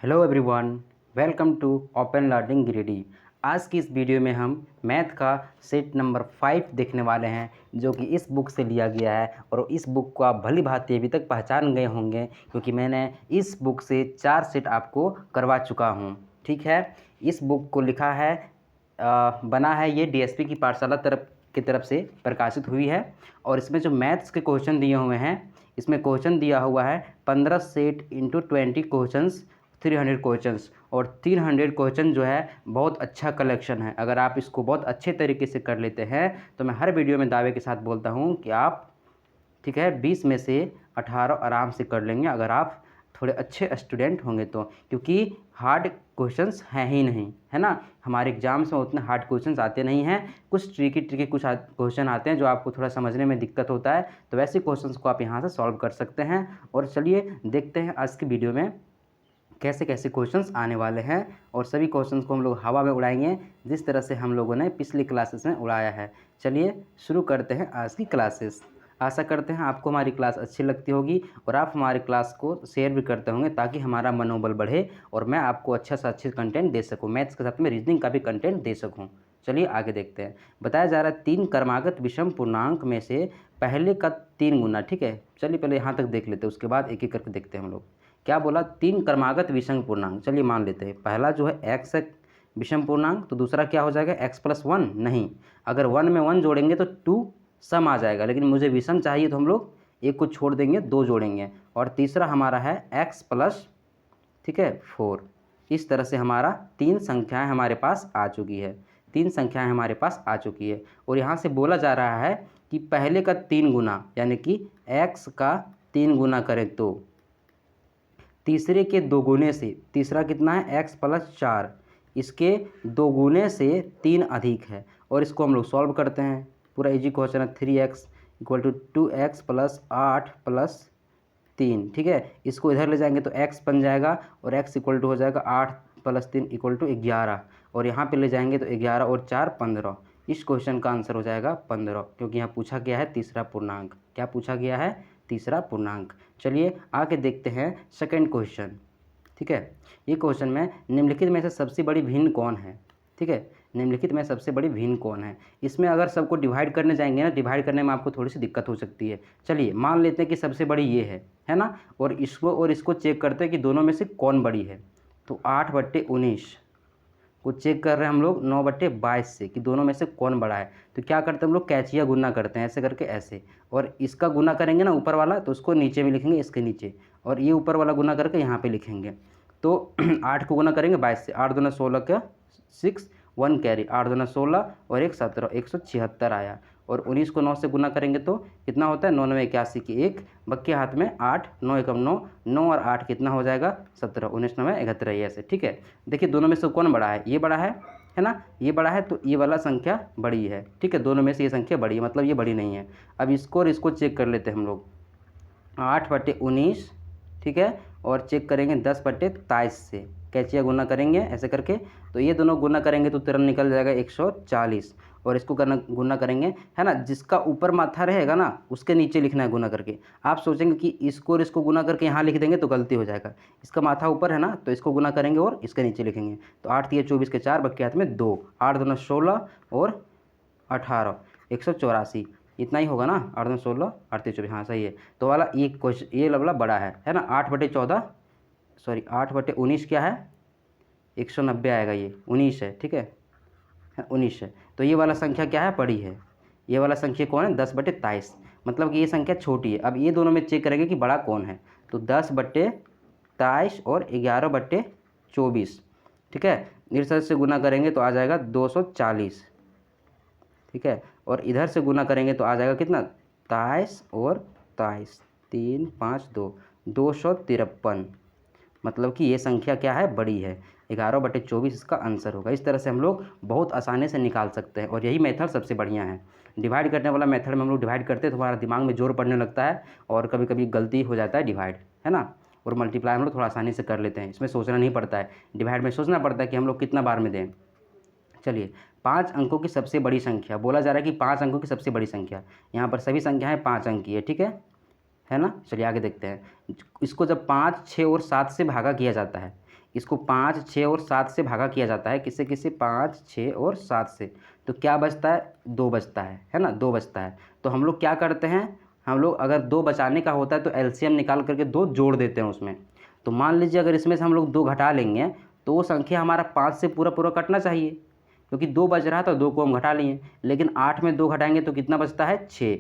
Hello everyone, welcome to open learning Grady. आज की इस वीडियो में हम मैथ का सेट नंबर 5 देखने वाले हैं, जो कि इस बुक से लिया गया है। और इस बुक को आप भली भांति अभी तक पहचान गए होंगे, क्योंकि मैंने इस बुक से 4 सेट आपको करवा चुका हूं। ठीक है, इस बुक को लिखा है बना है ये डीएसपी की पाठशाला की तरफ से प्रकाशित हुई है। और इसमें जो मैथ्स के क्वेश्चन दिए हुए हैं, इसमें क्वेश्चन दिया हुआ है 15 सेट इंटू 20 क्वेश्चंस, 300 क्वेश्चंस। और 300 क्वेश्चन जो है बहुत अच्छा कलेक्शन है। अगर आप इसको बहुत अच्छे तरीके से कर लेते हैं तो मैं हर वीडियो में दावे के साथ बोलता हूं कि आप ठीक है 20 में से 18 आराम से कर लेंगे, अगर आप थोड़े अच्छे स्टूडेंट होंगे तो। क्योंकि हार्ड क्वेश्चंस हैं ही नहीं, है ना। हमारे एग्जाम्स में उतने हार्ड क्वेश्चंस आते नहीं हैं। कुछ ट्रिकी कुछ क्वेश्चन आते हैं जो आपको थोड़ा समझने में दिक्कत होता है, तो वैसे क्वेश्चंस को आप यहाँ से सॉल्व कर सकते हैं। और चलिए देखते हैं आज की वीडियो में कैसे कैसे क्वेश्चंस आने वाले हैं। और सभी क्वेश्चंस को हम लोग हवा में उड़ाएंगे, जिस तरह से हम लोगों ने पिछली क्लासेस में उड़ाया है। चलिए शुरू करते हैं आज की क्लासेस। आशा करते हैं आपको हमारी क्लास अच्छी लगती होगी और आप हमारी क्लास को शेयर भी करते होंगे, ताकि हमारा मनोबल बढ़े और मैं आपको अच्छा से अच्छे कंटेंट दे सकूँ। मैथ्स के साथ में रीजनिंग का भी कंटेंट दे सकूँ। चलिए आगे देखते हैं। बताया जा रहा है 3 क्रमागत विषम पूर्णांक में से पहले का 3 गुना। ठीक है, चलिए पहले यहाँ तक देख लेते हैं, उसके बाद एक एक करके देखते हैं हम लोग। क्या बोला? 3 क्रमागत विषम पूर्णांक। चलिए मान लेते हैं, पहला जो है एक्स है विषम पूर्णांक, तो दूसरा क्या हो जाएगा? X plus 1। नहीं, अगर 1 में 1 जोड़ेंगे तो 2 सम आ जाएगा, लेकिन मुझे विषम चाहिए तो हम लोग एक को छोड़ देंगे, 2 जोड़ेंगे। और तीसरा हमारा है एक्स प्लस, ठीक है, 4। इस तरह से हमारा 3 संख्याएं हमारे पास आ चुकी है। 3 संख्याएं हमारे पास आ चुकी है। और यहाँ से बोला जा रहा है कि पहले का 3 गुना, यानी कि एक्स का 3 गुना करें तो तीसरे के 2 गुने से, तीसरा कितना है? एक्स प्लस 4, इसके 2 गुने से 3 अधिक है। और इसको हम लोग सॉल्व करते हैं। पूरा इजी क्वेश्चन है। 3x equal to 2x plus 8 plus 3। ठीक है, इसको इधर ले जाएंगे तो x बन जाएगा और x इक्वल टू हो जाएगा 8 प्लस 3 इक्वल टू 11। और यहाँ पे ले जाएंगे तो 11 और 4 15। इस क्वेश्चन का आंसर हो जाएगा 15, क्योंकि यहाँ पूछा गया है तीसरा पूर्णांक। क्या पूछा गया है? तीसरा पूर्णांक। चलिए आगे देखते हैं सेकंड क्वेश्चन। ठीक है, ये क्वेश्चन में निम्नलिखित में से सबसे बड़ी भिन्न कौन है? ठीक है, निम्नलिखित में सबसे बड़ी भिन्न कौन है? इसमें अगर सबको डिवाइड करने जाएंगे ना, डिवाइड करने में आपको थोड़ी सी दिक्कत हो सकती है। चलिए मान लेते हैं कि सबसे बड़ी ये है ना। और इसको चेक करते हैं कि दोनों में से कौन बड़ी है। तो 8/19 को चेक कर रहे हैं हम लोग 9/22 से, कि दोनों में से कौन बड़ा है। तो क्या करते हैं हम लोग? कैचिया गुना करते हैं, ऐसे करके ऐसे। और इसका गुना करेंगे ना ऊपर वाला, तो उसको नीचे में लिखेंगे, इसके नीचे। और ये ऊपर वाला गुना करके यहाँ पे लिखेंगे। तो 8 को गुना करेंगे 22 से, 8 दूना 16 का 6, 1 कैरी, 8 दूना 16 और 1 17, 176 आया। और 19 को 9 से गुना करेंगे तो कितना होता है? 9 9 81 की 1, बक्के हाथ में 8, 9 एकम 9, 9 और 8 कितना हो जाएगा? 17, 19 9 71 ऐसे। ठीक है, देखिए दोनों में से कौन बड़ा है? ये बड़ा है ना। ये बड़ा है तो ये वाला संख्या बड़ी है। ठीक है, दोनों में से ये संख्या बड़ी है, मतलब ये बड़ी नहीं है। अब इसको और इसको चेक कर लेते हैं हम लोग। 8/19, ठीक है, और चेक करेंगे 10/23 से, कैचिया गुना करेंगे ऐसे करके। तो ये दोनों गुना करेंगे तो तुरंत निकल जाएगा 140। और इसको गुना करेंगे, है ना। जिसका ऊपर माथा रहेगा ना, उसके नीचे लिखना है गुना करके। आप सोचेंगे कि इसको और इसको गुना करके यहाँ लिख देंगे तो गलती हो जाएगा। इसका माथा ऊपर है ना, तो इसको गुना करेंगे और इसके नीचे लिखेंगे। तो 8 3 24 के 4, बक्के हाथ में 2, 8 दूना 16 और 18, 184। इतना ही होगा ना। 8 दूना 16, 8 3 24, हाँ सही है। तो वाला ये क्वेश्चन, ये वाला बड़ा है ना। 8/14, सॉरी 8/19 क्या है? 190 आएगा। ये 19 है, ठीक है, 19 है। तो ये वाला संख्या क्या है? बड़ी है। ये वाला संख्या कौन है? 10/23, मतलब कि ये संख्या छोटी है। अब ये दोनों में चेक करेंगे कि बड़ा कौन है। तो 10/23 और 11/24, ठीक है, इधर से गुना करेंगे तो आ जाएगा 240। ठीक है, और इधर से गुना करेंगे तो आ जाएगा कितना? 23 और 23, 3 5 2, 253। मतलब कि ये संख्या क्या है? बड़ी है। 11/24 इसका आंसर होगा। इस तरह से हम लोग बहुत आसानी से निकाल सकते हैं, और यही मेथड सबसे बढ़िया है। डिवाइड करने वाला मेथड में हम लोग डिवाइड करते हैं तो हमारा दिमाग में जोर पड़ने लगता है, और कभी कभी गलती हो जाता है डिवाइड, है ना। और मल्टीप्लाई हम लोग थोड़ा आसानी से कर लेते हैं, इसमें सोचना नहीं पड़ता है। डिवाइड में सोचना पड़ता है कि हम लोग कितना बार में दें। चलिए, 5 अंकों की सबसे बड़ी संख्या बोला जा रहा है कि 5 अंकों की सबसे बड़ी संख्या। यहाँ पर सभी संख्याएं 5 अंक की है, ठीक है है ना। चलिए आगे देखते हैं। इसको जब 5, 6 और 7 से भागा किया जाता है, इसको 5, 6 और 7 से भागा किया जाता है, किससे किससे, 5, 6 और 7 से, तो क्या बचता है, 2 बचता है ना, 2 बचता है। तो हम लोग क्या करते हैं, हम लोग अगर 2 बचाने का होता है तो एलसीएम निकाल करके 2 जोड़ देते हैं उसमें। तो मान लीजिए अगर इसमें से हम लोग 2 घटा लेंगे तो वो संख्या हमारा 5 से पूरा पूरा कटना चाहिए, क्योंकि 2 बच रहा था, 2 को हम घटा लिए। लेकिन 8 में 2 घटाएंगे तो कितना बचता है, 6।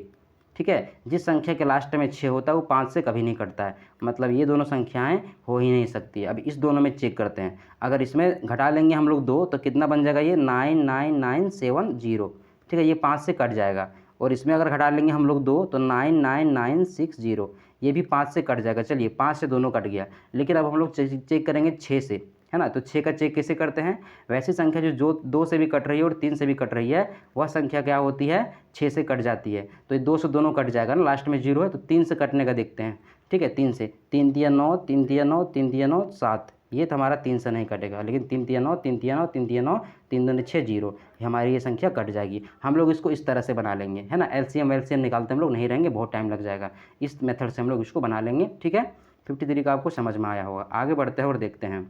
ठीक है, जिस संख्या के लास्ट में 6 होता है वो 5 से कभी नहीं कटता है, मतलब ये दोनों संख्याएं हो ही नहीं सकती। अब इस दोनों में चेक करते हैं, अगर इसमें घटा लेंगे हम लोग 2 तो कितना बन जाएगा, ये 99970। ठीक है, ये 5 से कट जाएगा। और इसमें अगर घटा लेंगे हम लोग 2 तो 99960, ये भी 5 से कट जाएगा। चलिए 5 से दोनों कट गया, लेकिन अब हम लोग चेक करेंगे 6 से, है ना। तो 6 का चेक कैसे करते हैं, वैसी संख्या जो 2 से भी कट रही है और 3 से भी कट रही है, वह संख्या क्या होती है, 6 से कट जाती है। तो ये 2 से दोनों कट जाएगा ना, लास्ट में 0 है, तो 3 से कटने का देखते हैं। ठीक है, 3 से, 3 तिया 9, 3 तिया 9, 3 तिया 9, 7, ये तो हमारा 3 से नहीं कटेगा। लेकिन 3 तिया 9, 3 तिया 9, 3 तिया 9, 3 दूनी 6, 0, ये हमारी ये संख्या कट जाएगी। हम लोग इसको इस तरह से बना लेंगे, है ना। एलसीएम वेलसीएम निकालते हम लोग नहीं रहेंगे, बहुत टाइम लग जाएगा। इस मेथड से हम लोग इसको बना लेंगे। ठीक है, 53 का आपको समझ में आया होगा। आगे बढ़ते हैं और देखते हैं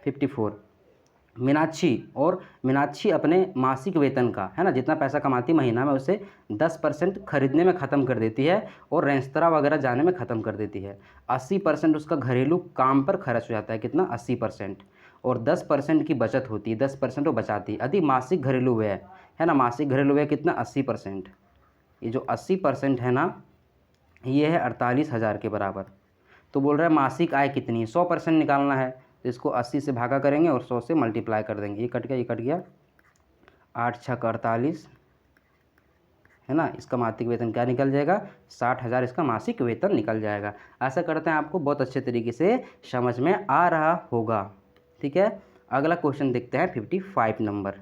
54। मीनाक्षी अपने मासिक वेतन का, है ना, जितना पैसा कमाती महीना में, उसे 10% खरीदने में ख़त्म कर देती है और रेस्तरां वगैरह जाने में ख़त्म कर देती है। 80% उसका घरेलू काम पर खर्च हो जाता है, कितना, 80%। और 10% की बचत होती है, 10% वो बचाती है। यदि मासिक घरेलू व्यय, है ना, मासिक घरेलू व्यय कितना, 80%। ये जो 80% है ना, ये है 48,000 के बराबर। तो बोल रहा है मासिक आय कितनी है, 100% निकालना है, तो इसको 80 से भागा करेंगे और 100 से मल्टीप्लाई कर देंगे। ये कट गया, ये कट गया, 8 छक 48, है ना। इसका मासिक वेतन क्या निकल जाएगा, 60,000 इसका मासिक वेतन निकल जाएगा। आशा करते हैं आपको बहुत अच्छे तरीके से समझ में आ रहा होगा। ठीक है, अगला क्वेश्चन देखते हैं 55 नंबर।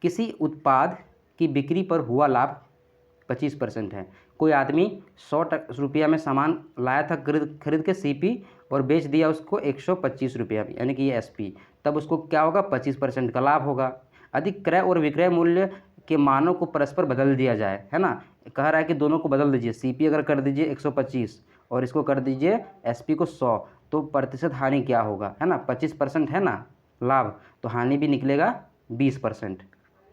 किसी उत्पाद की बिक्री पर हुआ लाभ 25% है। कोई आदमी 100 रुपया में सामान लाया था खरीद के सीपी, और बेच दिया उसको 125 रुपया, यानी कि ये एसपी। तब उसको क्या होगा, 25% का लाभ होगा। यदि क्रय और विक्रय मूल्य के मानों को परस्पर बदल दिया जाए, है ना, कह रहा है कि दोनों को बदल दीजिए, सीपी अगर कर दीजिए 125 और इसको कर दीजिए एसपी को 100, तो प्रतिशत हानि क्या होगा, है ना। 25% है ना लाभ, तो हानि भी निकलेगा 20%।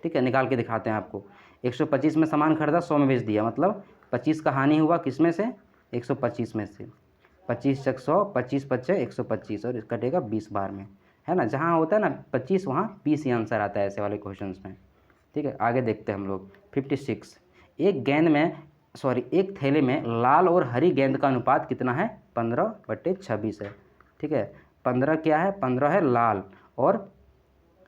ठीक है, निकाल के दिखाते हैं आपको। 125 में सामान खरीदा, 100 में बेच दिया, मतलब 25 का हानि हुआ, किस में से, 125 में से। 25 चक 100, 25 पच्चे 125, और कटेगा 20 बार में, है ना। जहाँ होता है ना 25 वहाँ 20 ही आंसर आता है ऐसे वाले क्वेश्चंस में। ठीक है, आगे देखते हैं हम लोग 56। एक थैले में लाल और हरी गेंद का अनुपात कितना है, 15/26 है। ठीक है, 15 क्या है, 15 है लाल, और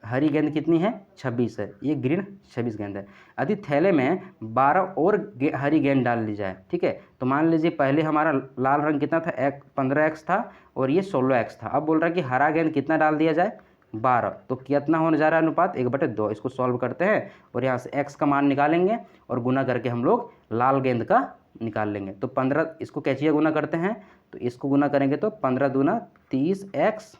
हरी गेंद कितनी है, 26 है। ये ग्रीन 26 गेंद है। यदि थैले में 12 और हरी गेंद डाल ली जाए, ठीक है, तो मान लीजिए पहले हमारा लाल रंग कितना था, 15x था, और ये 16x था। अब बोल रहा है कि हरा गेंद कितना डाल दिया जाए, 12, तो कितना होने जा रहा है अनुपात, 1/2। इसको सॉल्व करते हैं और यहाँ से x का मान निकालेंगे और गुना करके हम लोग लाल गेंद का निकाल लेंगे। तो 15, इसको कैचिया गुना करते हैं, तो इसको गुना करेंगे तो 15 दूना 30x,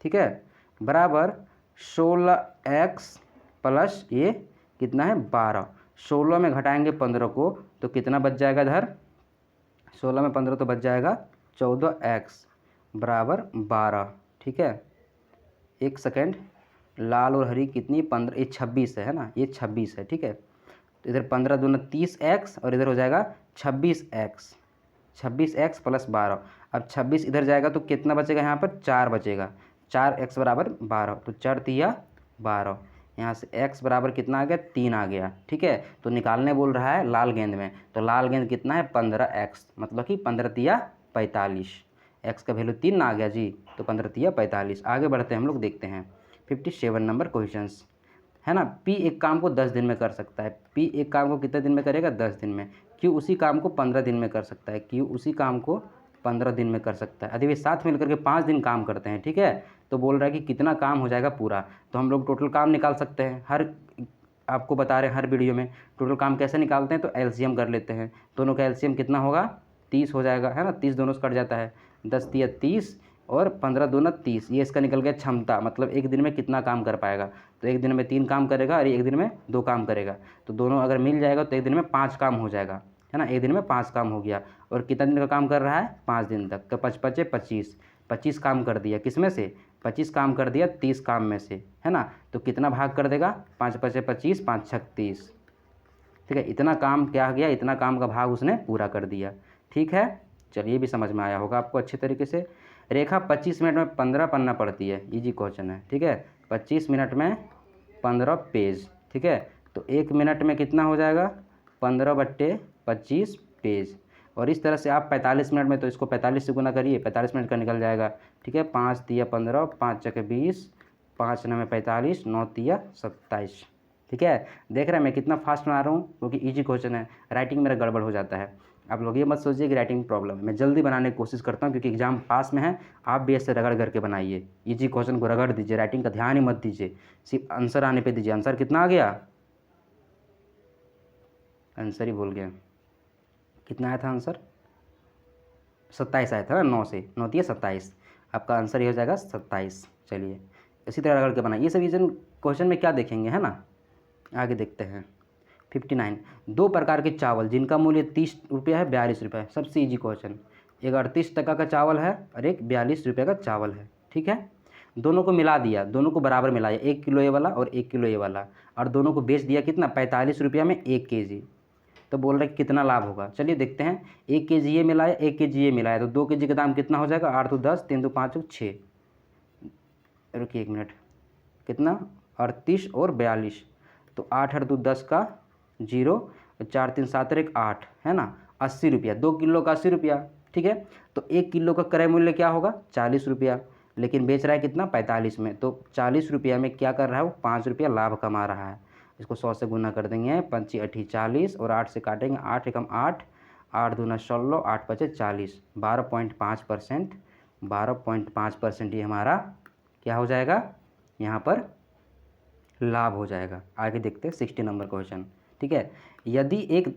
ठीक है, बराबर 16x प्लस ये कितना है, 12। 16 में घटाएंगे 15 को तो कितना बच जाएगा इधर, 16 में 15 तो बच जाएगा 14x बराबर 12। ठीक है, एक सेकेंड, लाल और हरी कितनी, 15, ये 26 है ना, ये 26 है। ठीक है, तो इधर 15 दूना 30x और इधर हो जाएगा 26x, 26x प्लस 12। अब 26 इधर जाएगा तो कितना बचेगा, यहाँ पर 4 बचेगा, 4x बराबर 12, तो 4 तिया 12, यहाँ से x बराबर कितना आ गया, 3 आ गया। ठीक है, तो निकालने बोल रहा है लाल गेंद में, तो लाल गेंद कितना है, 15x, मतलब कि 15 तिया 45, x का वैल्यू 3 आ गया जी, तो 15 तिया 45। आगे बढ़ते हैं हम लोग, देखते हैं 57 नंबर क्वेश्चंस, है ना। P एक काम को 10 दिन में कर सकता है, P एक काम को कितने दिन में करेगा, 10 दिन में। Q उसी काम को 15 दिन में कर सकता है, Q उसी काम को 15 दिन में कर सकता है। यदि वे साथ मिलकर के 5 दिन काम करते हैं, ठीक है, तो बोल रहा है कि कितना काम हो जाएगा पूरा। तो हम लोग टोटल काम निकाल सकते हैं, आपको बता रहे हैं हर वीडियो में टोटल काम कैसे निकालते हैं। तो एलसीएम कर लेते हैं, दोनों का एलसीएम कितना होगा, 30 हो जाएगा, है ना, 30 दोनों से कट जाता है, 10 तिया 30 और 15 दूना 30, ये इसका निकल गया क्षमता, मतलब एक दिन में कितना काम कर पाएगा। तो एक दिन में 3 काम करेगा और एक दिन में 2 काम करेगा, तो दोनों अगर मिल जाएगा तो एक दिन में 5 काम हो जाएगा, है ना। एक दिन में 5 काम हो गया, और कितना दिन का काम कर रहा है, 5 दिन तक। तो 5 पचे 25, 25 काम कर दिया, किस में से, 25 काम कर दिया 30 काम में से, है ना। तो कितना भाग कर देगा, 5 पचे 25, 5 छक 30, ठीक है। इतना काम क्या गया, इतना काम का भाग उसने पूरा कर दिया, ठीक है। चलिए भी समझ में आया होगा आपको अच्छे तरीके से। रेखा 25 मिनट में 15 पन्ना पढ़ती है, इजी क्वेश्चन है, ठीक है। 25 मिनट में 15 पेज, ठीक है। तो 1 मिनट में कितना हो जाएगा, 15/25 पेज। और इस तरह से आप 45 मिनट में, तो इसको 45 से गुना करिए, 45 मिनट का निकल जाएगा, ठीक है। 5 तिया 15, 5 चके 20, 5 9 में 45, 9 तिया 27, ठीक है। देख रहे हैं मैं कितना फास्ट बना रहा हूँ, क्योंकि इजी क्वेश्चन है। राइटिंग मेरा गड़बड़ हो जाता है, आप लोग ये मत सोचिए कि राइटिंग प्रॉब्लम है। मैं जल्दी बनाने की कोशिश करता हूँ, क्योंकि एग्जाम पास में है। आप भी ऐसे रगड़ करके बनाइए, इजी क्वेश्चन को रगड़ दीजिए, राइटिंग का ध्यान ही मत दीजिए, सिर्फ आंसर आने पे दीजिए। आंसर कितना आ गया, आंसर ही भूल गया, कितना आया था आंसर, 27 आया था ना, 9 से 9 दिया 27, आपका आंसर ये हो जाएगा 27। चलिए इसी तरह रगड़ के बनाइए। ये सब रीजन क्वेश्चन में क्या देखेंगे, है ना। आगे देखते हैं 59, 2 प्रकार के चावल जिनका मूल्य 30 रुपया है, 42 रुपये है। सबसे ईजी क्वेश्चन, एक 38 टका का चावल है और एक 42 रुपये का चावल है, ठीक है। दोनों को मिला दिया, दोनों को बराबर मिलाया, 1 किलो ये वाला और 1 किलो ये वाला, और दोनों को बेच दिया कितना, 45 रुपया में 1 केजी। तो बोल रहे कितना लाभ होगा, चलिए देखते हैं। 1 केजी ये मिलाया, 1 केजी ये मिलाया, तो 2 केजी का दाम कितना हो जाएगा, 8 तो 10, 3 तो 5 6, रुकिए 1 मिनट, कितना 38 और 42, तो 8 8 2 10 का 0, 4 3 7 1 8, है ना। 80 रुपया, 2 किलो का 80 रुपया, ठीक है। तो 1 किलो का क्रय मूल्य क्या होगा, 40 रुपया, लेकिन बेच रहा है कितना, 45 में। तो 40 रुपया में क्या कर रहा है वो, 5 रुपया लाभ कमा रहा है। इसको 100 से गुना कर देंगे, 5 8 40, और 8 से काटेंगे, 8 एकम 8, 8 दूना 16, 8 पचे 40, 12.5%, 12.5% ये हमारा क्या हो जाएगा, यहाँ पर लाभ हो जाएगा। आगे देखते हैं 60 नंबर क्वेश्चन, ठीक है। यदि एक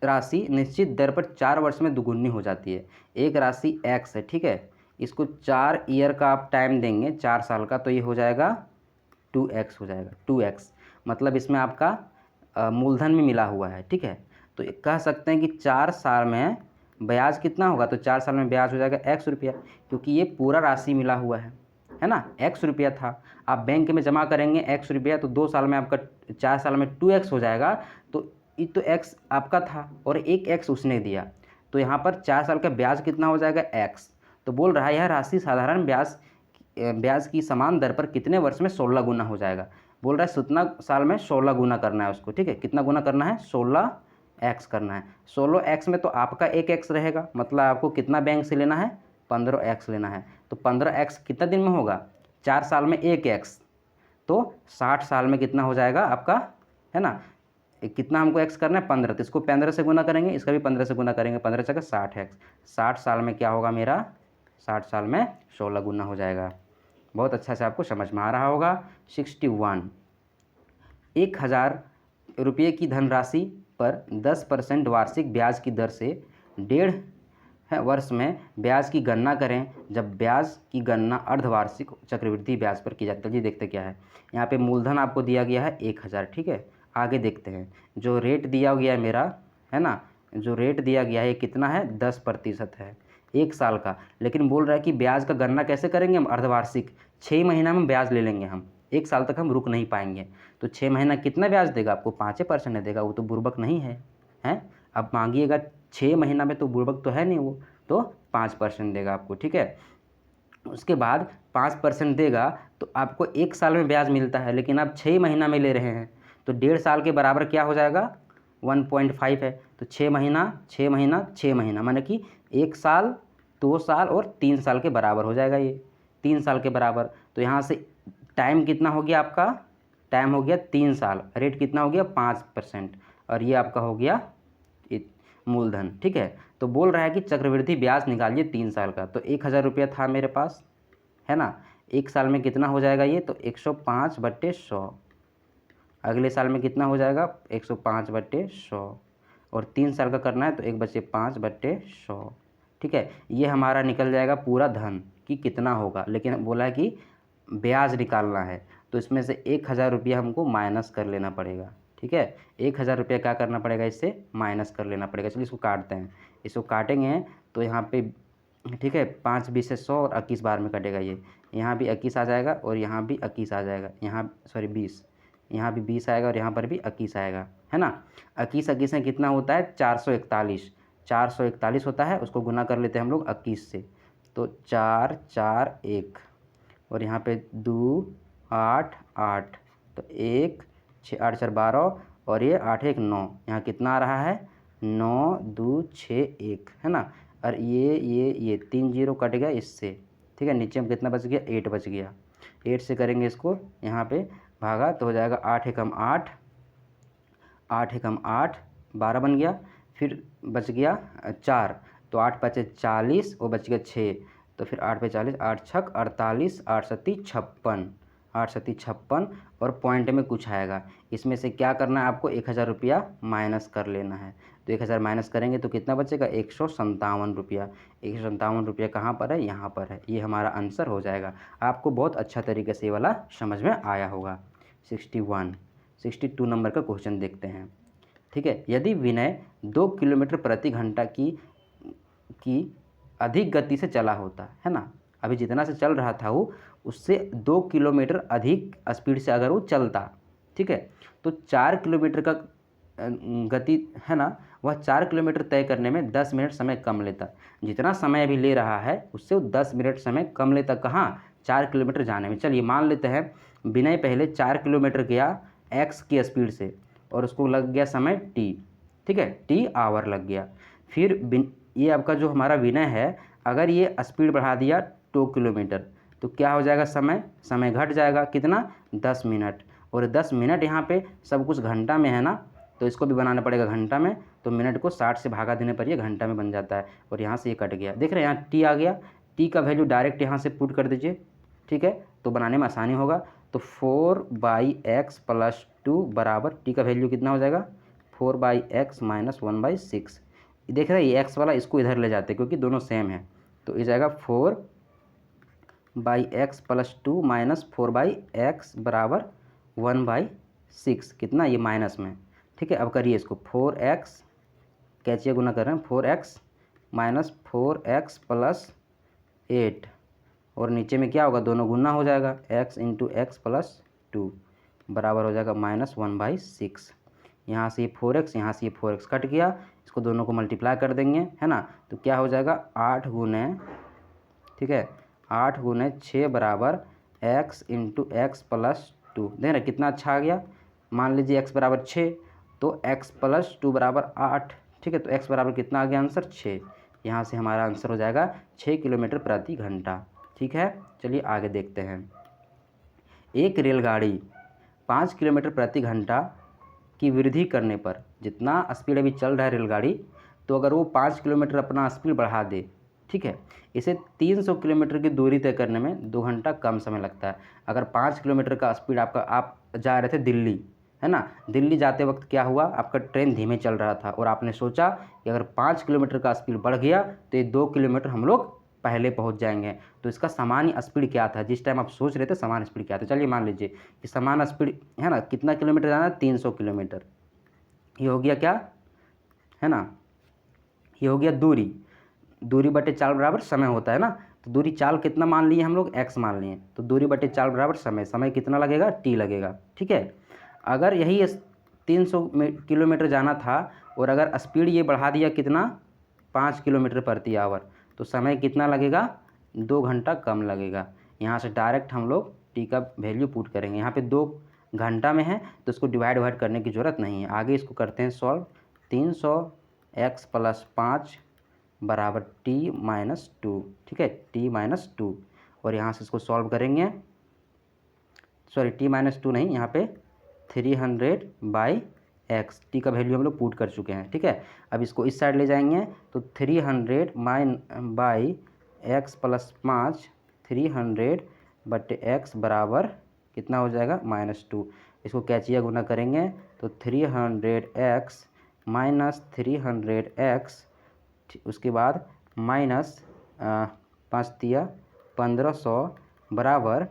राशि निश्चित दर पर 4 वर्ष में दुगुनी हो जाती है, एक राशि x है, ठीक है, इसको 4 ईयर का आप टाइम देंगे, 4 साल का, तो ये हो जाएगा 2x हो जाएगा, 2x। मतलब इसमें आपका मूलधन में मिला हुआ है, ठीक है। तो कह सकते हैं कि 4 साल में ब्याज कितना होगा, तो 4 साल में ब्याज हो जाएगा x रुपया, क्योंकि ये पूरा राशि मिला हुआ है ना। x रुपया था, आप बैंक में जमा करेंगे x रुपया, तो 2 साल में आपका, 4 साल में 2x हो जाएगा। तो ये तो x आपका था और एक x उसने दिया, तो यहाँ पर 4 साल का ब्याज कितना हो जाएगा, x। तो बोल रहा है यह राशि साधारण ब्याज की समान दर पर कितने वर्ष में 16 गुना हो जाएगा। बोल रहा है कितना साल में 16 गुना करना है उसको, ठीक है। कितना गुना करना है, 16x करना है। 16x में तो आपका एक x रहेगा, मतलब आपको कितना बैंक से लेना है, 15x लेना है। तो 15x कितना दिन में होगा, 4 साल में 1x, तो 60 साल में कितना हो जाएगा आपका, है ना। कितना हमको x करना है, 15, तो इसको 15 से गुना करेंगे, इसका भी 15 से गुना करेंगे, 15 से 60x। 60 साल में क्या होगा मेरा, 60 साल में 16 गुना हो जाएगा। बहुत अच्छा से आपको समझ में आ रहा होगा। 61, 1000 रुपये की धनराशि पर 10% वार्षिक ब्याज की दर से 1.5 वर्ष में ब्याज की गणना करें, जब ब्याज की गणना अर्धवार्षिक चक्रवृद्धि ब्याज पर की जाती है। जी देखते क्या है, यहाँ पे मूलधन आपको दिया गया है 1000, ठीक है। आगे देखते हैं, जो रेट दिया गया है मेरा, है ना, जो रेट दिया गया है कितना है, 10% है, 1 साल का। लेकिन बोल रहा है कि ब्याज का गणना कैसे करेंगे हम, अर्धवार्षिक, 6 महीना में ब्याज ले लेंगे हम, 1 साल तक हम रुक नहीं पाएंगे। तो 6 महीना कितना ब्याज देगा आपको, 5% देगा, वो तो बुर्बक नहीं है, हैं। अब मांगिएगा 6 महीना में, तो बुर्बक तो है नहीं वो, तो 5% देगा आपको, ठीक है। उसके बाद 5% देगा, तो आपको 1 साल में ब्याज मिलता है, लेकिन आप 6 महीना में ले रहे हैं, तो 1.5 साल के बराबर क्या हो जाएगा, 1.5 है। तो 6 महीना 6 महीना 6 महीना, माने कि 1 साल, 2 साल और 3 साल के बराबर हो जाएगा ये, 3 साल के बराबर। तो यहाँ से टाइम कितना हो गया आपका, टाइम हो गया 3 साल, रेट कितना हो गया 5%, और ये आपका हो गया मूलधन, ठीक है। तो बोल रहा है कि चक्रवृद्धि ब्याज निकालिए 3 साल का। तो 1000 रुपया था मेरे पास, है ना, 1 साल में कितना हो जाएगा ये, तो 105/100। अगले साल में कितना हो जाएगा, 105/100, और 3 साल का करना है, तो 1/5/100, ठीक है। ये हमारा निकल जाएगा पूरा धन कि कितना होगा, लेकिन बोला है कि ब्याज निकालना है, तो इसमें से 1000 रुपया हमको माइनस कर लेना पड़ेगा, ठीक है। 1000 रुपया क्या करना पड़ेगा, इससे माइनस कर लेना पड़ेगा। चलिए इसको काटते हैं। इसको काटेंगे तो यहाँ पे ठीक है 5 20 से 100 और 21 बार में कटेगा ये। यहाँ भी 21 आ जाएगा और यहाँ भी 21 आ जाएगा, यहाँ सॉरी 20, यहाँ भी 20 आएगा और यहाँ पर भी 21 आएगा, है ना। 21 21 में कितना होता है, 441, 441 होता है। उसको गुना कर लेते हैं हम लोग 21 से, तो 4 4 1 और यहाँ पे 2 8 8, तो 1 6 8 4 12 और ये 8 1 9, यहाँ कितना आ रहा है 9 2 6 1, है ना। और ये 3 0 कट गया इससे, ठीक है। नीचे में कितना बच गया, 8 बच गया। 8 से करेंगे इसको यहाँ पे भागा तो हो जाएगा 8 एकम 8, 8 एकम 8 12 बन गया। फिर बच गया 4, तो 8 पचे 40 और बच गया 6, तो फिर 8 पे 40, 8 छक 48, 8 सत्ती 56, 8 सत्ती 56 और पॉइंट में कुछ आएगा। इसमें से क्या करना है आपको, 1000 रुपया माइनस कर लेना है। तो 1000 माइनस करेंगे तो कितना बचेगा, 157 रुपया। 157 रुपया कहाँ पर है, यहाँ पर है। ये हमारा आंसर हो जाएगा। आपको बहुत अच्छा तरीके से ये वाला समझ में आया होगा। 62 नंबर का क्वेश्चन देखते हैं, ठीक है। यदि विनय 2 किलोमीटर प्रति घंटा की अधिक गति से चला होता है ना, अभी जितना से चल रहा था वो उससे 2 किलोमीटर अधिक स्पीड से अगर वो चलता, ठीक है, तो 4 किलोमीटर का गति है ना, वह 4 किलोमीटर तय करने में 10 मिनट समय कम लेता। जितना समय अभी ले रहा है उससे वो 10 मिनट समय कम लेता, कहाँ, 4 किलोमीटर जाने में। चलिए मान लेते हैं विनय पहले 4 किलोमीटर गया x की स्पीड से और उसको लग गया समय t, ठीक है, t आवर लग गया। फिर ये आपका जो हमारा विनय है, अगर ये स्पीड बढ़ा दिया 2 किलोमीटर तो क्या हो जाएगा, समय घट जाएगा, कितना, 10 मिनट। और 10 मिनट यहाँ पे सब कुछ घंटा में है ना, तो इसको भी बनाना पड़ेगा घंटा में। तो मिनट को 60 से भागा देने पर ये घंटा में बन जाता है। और यहाँ से ये कट गया, देख रहे हैं यहाँ टी आ गया। टी का वैल्यू डायरेक्ट यहाँ से पुट कर दीजिए, ठीक है, तो बनाने में आसानी होगा। तो 4/x + 2 बराबर टी का वैल्यू कितना हो जाएगा, 4/x - 1/6। देख रहे हैं ये x वाला इसको इधर ले जाते हैं क्योंकि दोनों सेम है। तो ये जाएगा 4/x + 2 - 4/x बराबर 1/6, कितना, ये माइनस में, ठीक है। अब करिए इसको, 4x कैचिए गुना कर रहे हैं, 4x - 4x + 8 और नीचे में क्या होगा, दोनों गुना हो जाएगा, x × x + 2 बराबर हो जाएगा -1/6। यहाँ से ये 4x, यहाँ से ये 4x कट गया, इसको दोनों को मल्टीप्लाई कर देंगे, है ना। तो क्या हो जाएगा 8 गुने, ठीक है, 8 गुने 6 बराबर x × x + 2। देख रहे कितना अच्छा आ गया। मान लीजिए x बराबर 6 तो x + 2 बराबर 8, ठीक है। तो x बराबर कितना आ गया आंसर, 6। यहाँ से हमारा आंसर हो जाएगा 6 किलोमीटर प्रति घंटा, ठीक है। चलिए आगे देखते हैं। एक रेलगाड़ी 5 किलोमीटर प्रति घंटा की वृद्धि करने पर, जितना स्पीड अभी चल रहा है रेलगाड़ी, तो अगर वो 5 किलोमीटर अपना स्पीड बढ़ा दे, ठीक है, इसे 300 किलोमीटर की दूरी तय करने में 2 घंटा कम समय लगता है। अगर 5 किलोमीटर का स्पीड आपका, आप जा रहे थे दिल्ली, है ना, दिल्ली जाते वक्त क्या हुआ, आपका ट्रेन धीमे चल रहा था और आपने सोचा कि अगर 5 किलोमीटर का स्पीड बढ़ गया तो ये 2 किलोमीटर हम लोग पहले पहुंच जाएंगे। तो इसका सामान्य स्पीड क्या था, जिस टाइम आप सोच रहे थे सामान्य स्पीड क्या था। चलिए मान लीजिए कि सामान्य स्पीड है ना, कितना किलोमीटर जाना है, 300 किलोमीटर। ये हो गया क्या, है ना, ये हो गया दूरी बटे चाल बराबर समय होता है ना। तो दूरी चाल कितना मान लिए हम लोग, x मान लिए, तो दूरी बटे चाल बराबर समय कितना लगेगा, t लगेगा, ठीक है। अगर यही 300 किलोमीटर जाना था और अगर स्पीड ये बढ़ा दिया कितना, 5 किलोमीटर प्रति आवर, तो समय कितना लगेगा, 2 घंटा कम लगेगा। यहाँ से डायरेक्ट हम लोग टी का वैल्यू पुट करेंगे। यहाँ पे 2 घंटा में है तो इसको डिवाइड करने की ज़रूरत नहीं है। आगे इसको करते हैं सॉल्व। 300x + 5 बराबर t - 2, ठीक है, t - 2। और यहाँ से इसको सॉल्व करेंगे, सॉरी t - 2 नहीं, यहाँ पे 300/x, टी का वैल्यू हम लोग पुट कर चुके हैं, ठीक है। अब इसको इस साइड ले जाएंगे तो 300/x + 5, 300/x बराबर कितना हो जाएगा, -2। इसको कैचिया गुना करेंगे तो 300x - 300x, उसके बाद माइनस 5 तिया 1500 बराबर,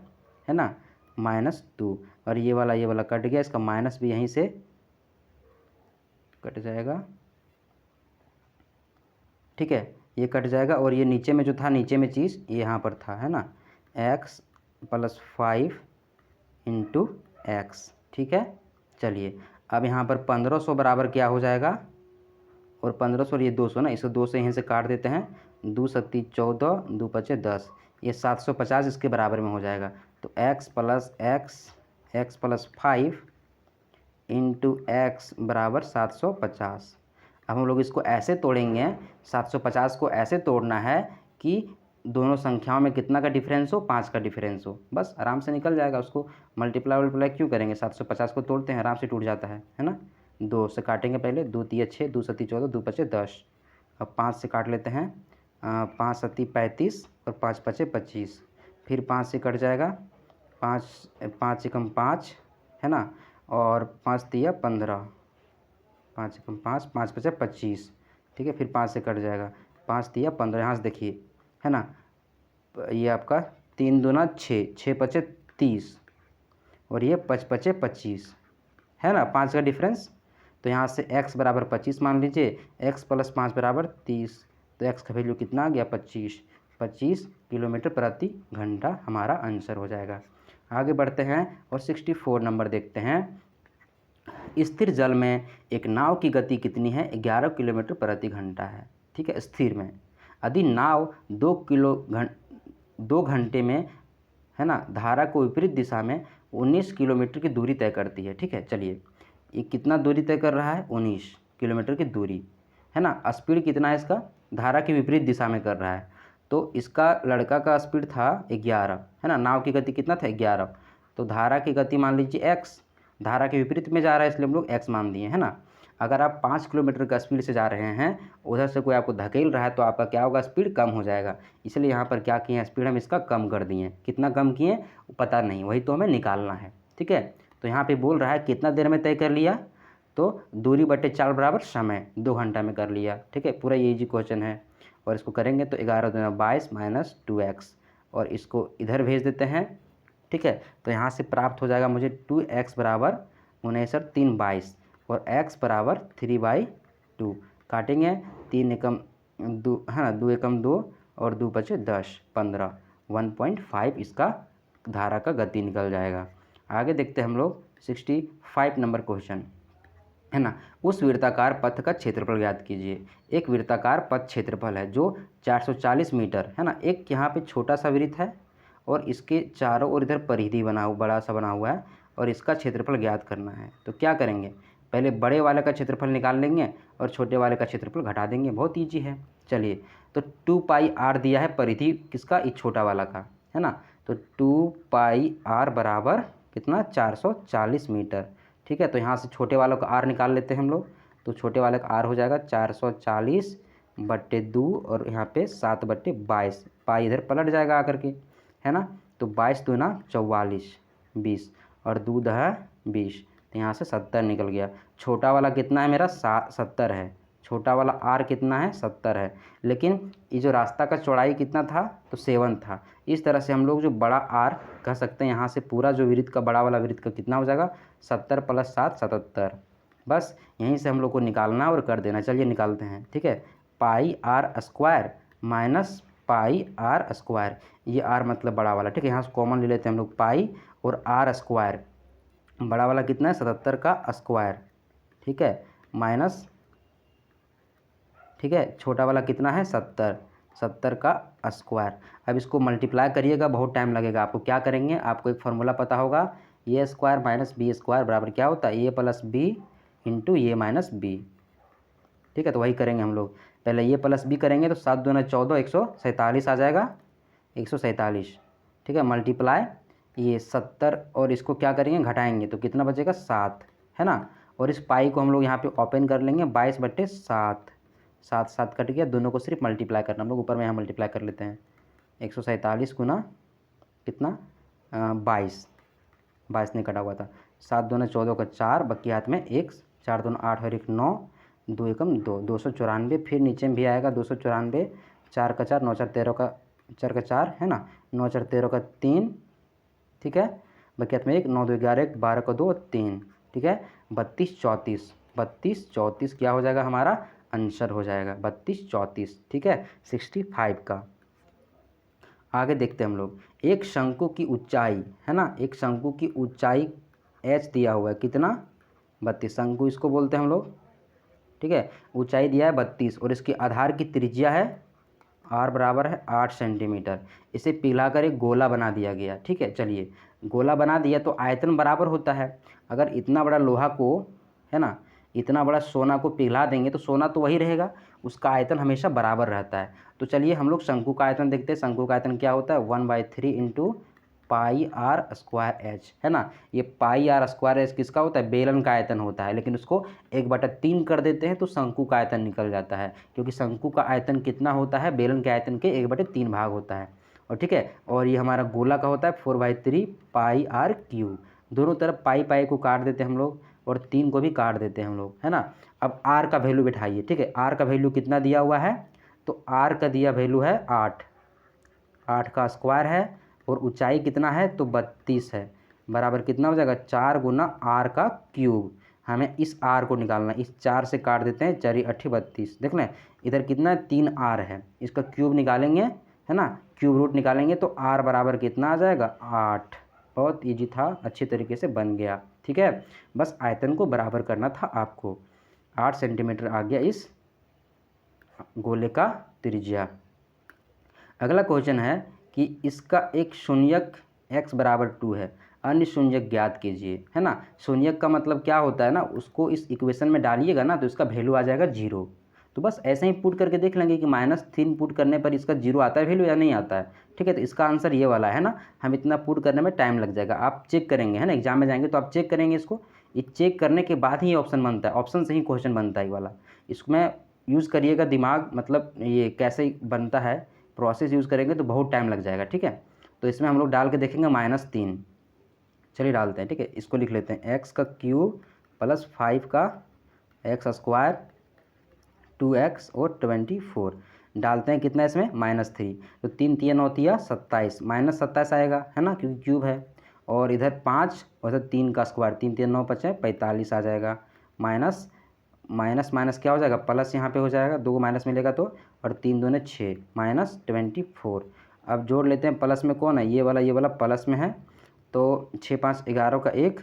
है ना, -2। और ये वाला कट गया, इसका माइनस भी यहीं से कट जाएगा, ठीक है, ये कट जाएगा। और ये नीचे में जो था, नीचे में चीज़ ये यहाँ पर था, है ना, x + 5 × x, ठीक है। चलिए अब यहाँ पर 1500 बराबर क्या हो जाएगा, और 1500 और ये 200 ना, इसको 2 से यहीं से काट देते हैं, 2 सत्ती 14, 2 पचे 10, ये 750 इसके बराबर में हो जाएगा। तो x + 5 × x बराबर 750। अब हम लोग इसको ऐसे तोड़ेंगे, 750 को ऐसे तोड़ना है कि दोनों संख्याओं में कितना का डिफरेंस हो, 5 का डिफरेंस हो, बस आराम से निकल जाएगा। उसको मल्टीप्लाई क्यों करेंगे, 750 को तोड़ते हैं, आराम से टूट जाता है ना। 2 से काटेंगे पहले, 2 तिया 6, 2 सत्ती 14, 2 पचे 10। अब 5 से काट लेते हैं, 5 सत्ती 35 और 5 पचे 25, फिर 5 से कट जाएगा, 5 एकम 5, है ना, और 5 तिया 15, 5 एकम 5, 5 पचे 25, ठीक है, फिर 5 से कट जाएगा, 5 तिया 15, यहाँ से देखिए, है ना, ये आपका 3 दूना 6, 6 पचे 30, और ये 5 पचे 25, है ना, 5 का डिफरेंस। तो यहाँ से x बराबर 25 मान लीजिए, x + 5 बराबर 30, तो x का वैल्यू कितना आ गया, 25 किलोमीटर प्रति घंटा हमारा आंसर हो जाएगा। आगे बढ़ते हैं और 64 नंबर देखते हैं। स्थिर जल में एक नाव की गति कितनी है, 11 किलोमीटर प्रति घंटा है, ठीक है, स्थिर में। यदि नाव 2 घंटे में, है ना, धारा को विपरीत दिशा में 19 किलोमीटर की दूरी तय करती है, ठीक है। चलिए ये कितना दूरी तय कर रहा है, 19 किलोमीटर की दूरी, है ना। स्पीड कितना है इसका, धारा के विपरीत दिशा में कर रहा है, तो इसका लड़का का स्पीड था 11, है ना, नाव की गति कितना था, 11, तो धारा की गति मान लीजिए x, धारा के विपरीत में जा रहा है इसलिए हम लोग x मान दिए, है ना। अगर आप 5 किलोमीटर का स्पीड से जा रहे हैं, उधर से कोई आपको धकेल रहा है, तो आपका क्या होगा, स्पीड कम हो जाएगा। इसलिए यहाँ पर क्या किए हैं, स्पीड हम इसका कम कर दिए। कितना कम किए पता नहीं, वही तो हमें निकालना है, ठीक है। तो यहाँ पे बोल रहा है कितना देर में तय कर लिया, तो दूरी बटे 4 बराबर समय, 2 घंटा में कर लिया, ठीक है। पूरा ये इजी क्वेश्चन है। और इसको करेंगे तो 11 दूना 22 - 2x, और इसको इधर भेज देते हैं, ठीक है। तो यहाँ से प्राप्त हो जाएगा मुझे 2x बराबर 19 और 3 22, और x बराबर 3/2। काटेंगे, 3 एकम 2, है ना, 2 एकम 2 और 2 पचे 10, 15, 1.5 इसका धारा का गति निकल जाएगा। आगे देखते हैं हम लोग 65 नंबर क्वेश्चन, है ना। उस वृत्ताकार पथ का क्षेत्रफल ज्ञात कीजिए। एक वृत्ताकार पथ क्षेत्रफल है जो 440 मीटर, है ना। एक यहाँ पे छोटा सा वृत्त है और इसके चारों ओर इधर परिधि बना हुआ, बड़ा सा बना हुआ है, और इसका क्षेत्रफल ज्ञात करना है। तो क्या करेंगे, पहले बड़े वाले का क्षेत्रफल निकाल लेंगे और छोटे वाले का क्षेत्रफल घटा देंगे, बहुत ईजी है। चलिए, तो 2πr दिया है परिधि किसका, इस छोटा वाला का, है ना। तो 2πr बराबर कितना, 440 मीटर, ठीक है। तो यहाँ से छोटे वालों का r निकाल लेते हैं हम लोग। तो छोटे वाले का r हो जाएगा 440/2, और यहाँ पे 7/22, पाई इधर पलट जाएगा आकर के, है ना। तो 22 दूना 44, 20, और 2 दहा 20, तो यहाँ से 70 निकल गया। छोटा वाला कितना है मेरा, 70 है, छोटा वाला r कितना है, 70 है। लेकिन ये जो रास्ता का चौड़ाई कितना था, तो 7 था। इस तरह से हम लोग जो बड़ा r कह सकते हैं, यहाँ से पूरा जो वृत्त का, बड़ा वाला वृत्त का कितना हो जाएगा, 70 + 7 77। बस यहीं से हम लोग को निकालना और कर देना। चलिए निकालते हैं, ठीक है। πr² माइनस πr², ये r मतलब बड़ा वाला, ठीक है। यहाँ से कॉमन ले लेते हैं हम लोग, पाई और r², बड़ा वाला कितना है, 77 का स्क्वायर, ठीक है, माइनस, ठीक है, छोटा वाला कितना है, 70 का स्क्वायर। अब इसको मल्टीप्लाई करिएगा, बहुत टाइम लगेगा। आपको क्या करेंगे, आपको एक फार्मूला पता होगा, a² - b² बराबर क्या होता है, a + b × a - b, ठीक है। तो वही करेंगे हम लोग, पहले a + b करेंगे तो 7 दूना 14, 147 आ जाएगा, 147, ठीक है। मल्टीप्लाई ये 70, और इसको क्या करेंगे, घटाएंगे, तो कितना बचेगा, 7, है ना। और इस पाई को हम लोग यहाँ पे ओपन कर लेंगे, 22/7, 7 7 कट गया, दोनों को सिर्फ मल्टीप्लाई करना, हम लोग ऊपर में यहाँ मल्टीप्लाई कर लेते हैं। 147 गुना कितना, 22 नहीं कटा हुआ था, 7 दूना 14 का 4, बाकी हाथ में 1, 4 दूना 8 और 1 9, 2 एकम 2, 294, फिर नीचे में भी आएगा 294, 4 का 4, 9 4 13 का 4 का 4, है ना, 9 4 13 का 3, ठीक है, बाकी हाथ में 1, 9 2 11 1, 12 का 2 3, ठीक है, 32 34, 32 34 क्या हो जाएगा हमारा आंसर हो जाएगा 32 34, ठीक है 65 का। आगे देखते हैं हम लोग, एक शंकु की ऊंचाई है ना, एक शंकु की ऊंचाई h दिया हुआ है कितना 32, शंकु इसको बोलते हैं हम लोग, ठीक है। ऊंचाई दिया है 32 और इसकी आधार की त्रिज्या है r बराबर है 8 सेंटीमीटर। इसे पिघलाकर एक गोला बना दिया गया, ठीक है। चलिए गोला बना दिया तो आयतन बराबर होता है। अगर इतना बड़ा लोहा को है ना, इतना बड़ा सोना को पिघला देंगे तो सोना तो वही रहेगा, उसका आयतन हमेशा बराबर रहता है। तो चलिए हम लोग शंकु का आयतन देखते हैं। शंकु का आयतन क्या होता है 1/3 into pi R square H, है ना। ये पाई आर स्क्वायर एच किसका होता है, बेलन का आयतन होता है, लेकिन उसको 1/3 कर देते हैं तो शंकु का आयतन निकल जाता है, क्योंकि शंकु का आयतन कितना होता है, बेलन के आयतन के 1/3 भाग होता है। और ठीक है, और ये हमारा गोला का होता है 4/3 पाई आर क्यूब। दोनों तरफ पाई पाई को काट देते हैं हम लोग और 3 को भी काट देते हैं हम लोग, है ना। अब आर का वैल्यू बैठाइए, ठीक है। आर का वैल्यू कितना दिया हुआ है, तो आर का दिया वैल्यू है 8, 8 का स्क्वायर है और ऊंचाई कितना है तो 32 है, बराबर कितना हो जाएगा 4 गुना आर का क्यूब। हमें इस आर को निकालना है, इस 4 से काट देते हैं, 4 8 32, देख लें इधर कितना 3 आर है, इसका क्यूब निकालेंगे है ना, क्यूब रूट निकालेंगे तो आर बराबर कितना आ जाएगा 8। बहुत ईजी था, अच्छी तरीके से बन गया, ठीक है। बस आयतन को बराबर करना था आपको। 8 सेंटीमीटर आ गया इस गोले का त्रिज्या। अगला क्वेश्चन है कि इसका एक शून्यक x बराबर 2 है, अन्य शून्यक ज्ञात कीजिए, है ना। शून्यक का मतलब क्या होता है ना, उसको इस इक्वेशन में डालिएगा ना तो इसका वैल्यू आ जाएगा 0। तो बस ऐसे ही पुट करके देख लेंगे कि -3 पुट करने पर इसका 0 आता है वैल्यू या नहीं आता है, ठीक है। तो इसका आंसर ये वाला है ना, हम इतना पुट करने में टाइम लग जाएगा, आप चेक करेंगे है ना, एग्जाम में जाएंगे तो आप चेक करेंगे इसको, ये चेक करने के बाद ही ऑप्शन बनता है, ऑप्शन से ही क्वेश्चन बनता है ये वाला। इसमें यूज़ करिएगा दिमाग, मतलब ये कैसे बनता है प्रोसेस यूज़ करेंगे तो बहुत टाइम लग जाएगा, ठीक है। तो इसमें हम लोग डाल के देखेंगे -3, चलिए डालते हैं, ठीक है। इसको लिख लेते हैं x का क्यूब प्लस 5 का x स्क्वायर 2x और 24 डालते हैं, कितना इसमें -3, तो 3 3 होती है 27, -27 आएगा है ना, क्योंकि क्यूब है। और इधर 5 और इधर 3 का स्क्वायर, 3 3 9 5 45 आ जाएगा, माइनस माइनस माइनस क्या हो जाएगा प्लस, यहाँ पे हो जाएगा 2 माइनस मिलेगा तो, और 3 दूने 6 -24। अब जोड़ लेते हैं, प्लस में कौन है, ये वाला प्लस में है, तो 6 5 11 का 1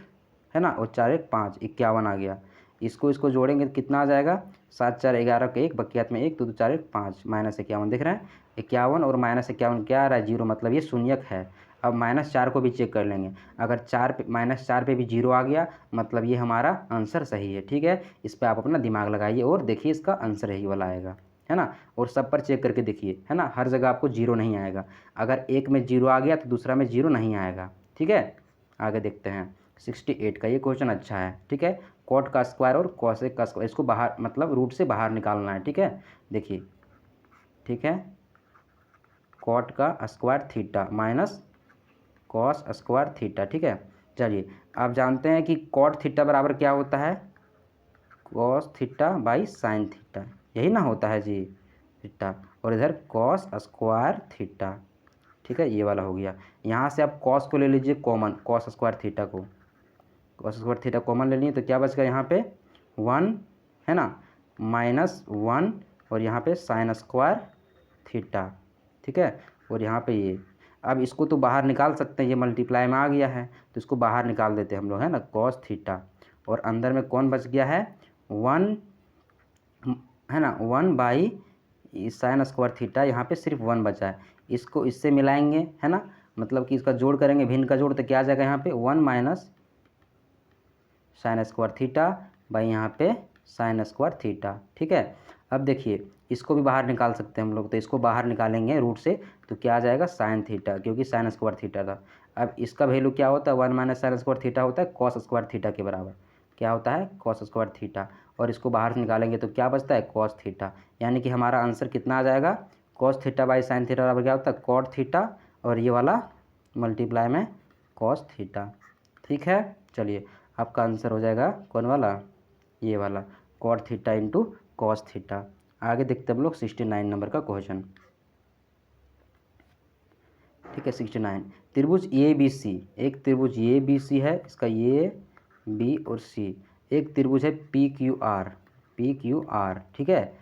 है ना, और 4 1 5 51 आ गया। इसको जोड़ेंगे तो कितना आ जाएगा 7 4 11 का 1 बकियात में 1, तो 4 1 5 -51 दिख रहा है, 51 और -51 क्या आ रहा है 0, मतलब ये शून्यक है। अब -4 को भी चेक कर लेंगे, अगर -4 पे भी 0 आ गया मतलब ये हमारा आंसर सही है, ठीक है। इस पर आप अपना दिमाग लगाइए और देखिए इसका आंसर यही वाला आएगा, है ना। और सब पर चेक करके देखिए, है ना, हर जगह आपको 0 नहीं आएगा, अगर एक में 0 आ गया तो दूसरा में 0 नहीं आएगा, ठीक है। आगे देखते हैं 68 का, ये क्वेश्चन अच्छा है, ठीक है। कॉट का स्क्वायर और कॉसेक का स्क्वायर, इसको बाहर मतलब रूट से बाहर निकालना है, ठीक है। देखिए, ठीक है, कॉट का square theta minus cos square theta, ठीक है। चलिए आप जानते हैं कि कॉट थीटा बराबर क्या होता है, cos theta by sine theta, यही ना होता है जी थीटा, और इधर कॉस स्क्वायर थीटा, ठीक है, ये वाला हो गया। यहाँ से आप कॉस को ले लीजिए कॉमन, कॉस स्क्वायर थीटा को, कॉस स्क्वायर थीटा कॉमन ले लिए तो क्या बच गया यहाँ पे 1, है ना, -1, और यहाँ पे साइन स्क्वायर थीटा, ठीक है। और यहाँ पे ये, अब इसको तो बाहर निकाल सकते हैं, ये मल्टीप्लाई में आ गया है तो इसको बाहर निकाल देते हैं हम लोग, है ना, कॉस थीटा, और अंदर में कौन बच गया है 1, है ना, 1 बाई साइन स्क्वायर थीटा, यहाँ पे सिर्फ 1 बचा है, इसको इससे मिलाएंगे, है ना, मतलब कि इसका जोड़ करेंगे, भिन्न का जोड़, तो क्या आ जाएगा यहाँ पे 1 minus sine square theta by यहाँ पे साइन स्क्वायर थीटा, ठीक है। अब देखिए इसको भी बाहर निकाल सकते हैं हम लोग, तो इसको बाहर निकालेंगे रूट से तो क्या आ जाएगा साइन थीटा, क्योंकि साइन स्क्वायर थीटा था। अब इसका वैल्यू क्या होता है 1 माइनस साइन स्क्वायर थीटा होता है कॉस स्क्वायर थीटा के बराबर, क्या होता है कॉस स्क्वायर थीटा, और इसको बाहर निकालेंगे तो क्या बचता है कॉस थीटा, यानी कि हमारा आंसर कितना आ जाएगा cos theta by sine theta बराबर क्या होता है कॉट थीटा, और ये वाला मल्टीप्लाई में कॉस थीटा, ठीक है। चलिए आपका आंसर हो जाएगा कौन वाला, ये वाला cot theta into cos theta. आगे देखते हैं हम लोग 69 नंबर का क्वेश्चन, ठीक है। 69, त्रिभुज ए बी सी, एक त्रिभुज ए बी सी है, इसका ए बी और सी, एक त्रिभुज है PQR, ठीक है।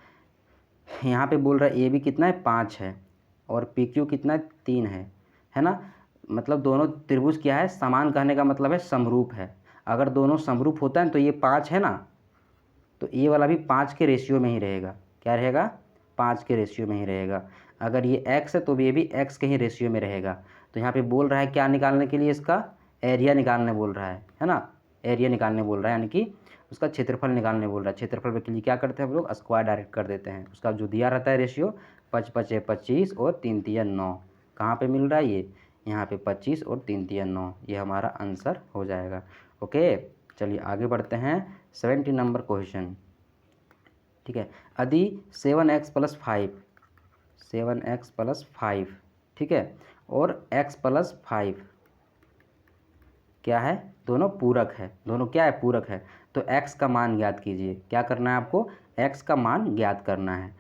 यहाँ पे बोल रहा है ए बी कितना है 5 है और PQ कितना है 3 है ना। मतलब दोनों त्रिभुज क्या है, समान कहने का मतलब है समरूप है। अगर दोनों समरूप होता है तो ये 5 है ना, तो ये वाला भी 5 के रेशियो में ही रहेगा। क्या रहेगा, 5 के रेशियो में ही रहेगा। अगर ये x है तो ये भी x के ही रेशियो में रहेगा। तो यहाँ पे बोल रहा है क्या निकालने के लिए, इसका एरिया निकालने बोल रहा है ना। एरिया निकालने बोल रहा है, यानी कि उसका क्षेत्रफल निकालने बोल रहा है। क्षेत्रफल के लिए क्या करते हैं हम लोग, स्क्वायर डायरेक्ट कर देते हैं। उसका जो दिया रहता है रेशियो 5 5 है 25 और 3 3 9। कहाँ पे मिल रहा है ये, यहाँ पे 25 और 3 3 9। ये हमारा आंसर हो जाएगा। ओके, चलिए आगे बढ़ते हैं। 70 नंबर क्वेश्चन, ठीक है। यदि 7x + 5, 7x + 5, ठीक है, और x + 5 क्या है, दोनों पूरक है। दोनों क्या है, पूरक है। तो x का मान ज्ञात कीजिए। क्या करना है आपको, x का मान ज्ञात करना है।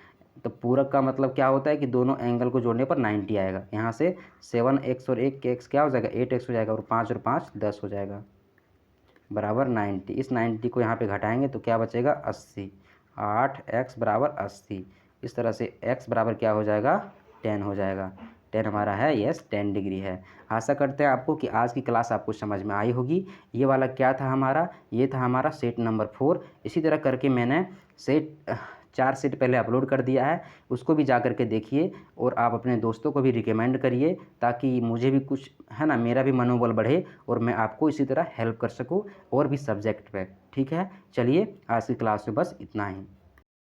तो पूरक का मतलब क्या होता है कि दोनों एंगल को जोड़ने पर 90 आएगा। यहाँ से 7x और 1 के x क्या हो जाएगा, 8x हो जाएगा, और 5 और 5 10 हो जाएगा, बराबर 90। इस 90 को यहाँ पे घटाएंगे तो क्या बचेगा, 80। 8x बराबर 80। इस तरह से x बराबर क्या हो जाएगा, 10 हो जाएगा। 10 हमारा है, यस 10 डिग्री है। आशा करते हैं आपको कि आज की क्लास आपको समझ में आई होगी। ये वाला क्या था हमारा, ये था हमारा सेट नंबर 4। इसी तरह करके मैंने सेट 4 सेट पहले अपलोड कर दिया है, उसको भी जा कर के देखिए और आप अपने दोस्तों को भी रिकमेंड करिए, ताकि मुझे भी कुछ है ना, मेरा भी मनोबल बढ़े और मैं आपको इसी तरह हेल्प कर सकूं और भी सब्जेक्ट पे। ठीक है, चलिए आज की क्लास में बस इतना ही।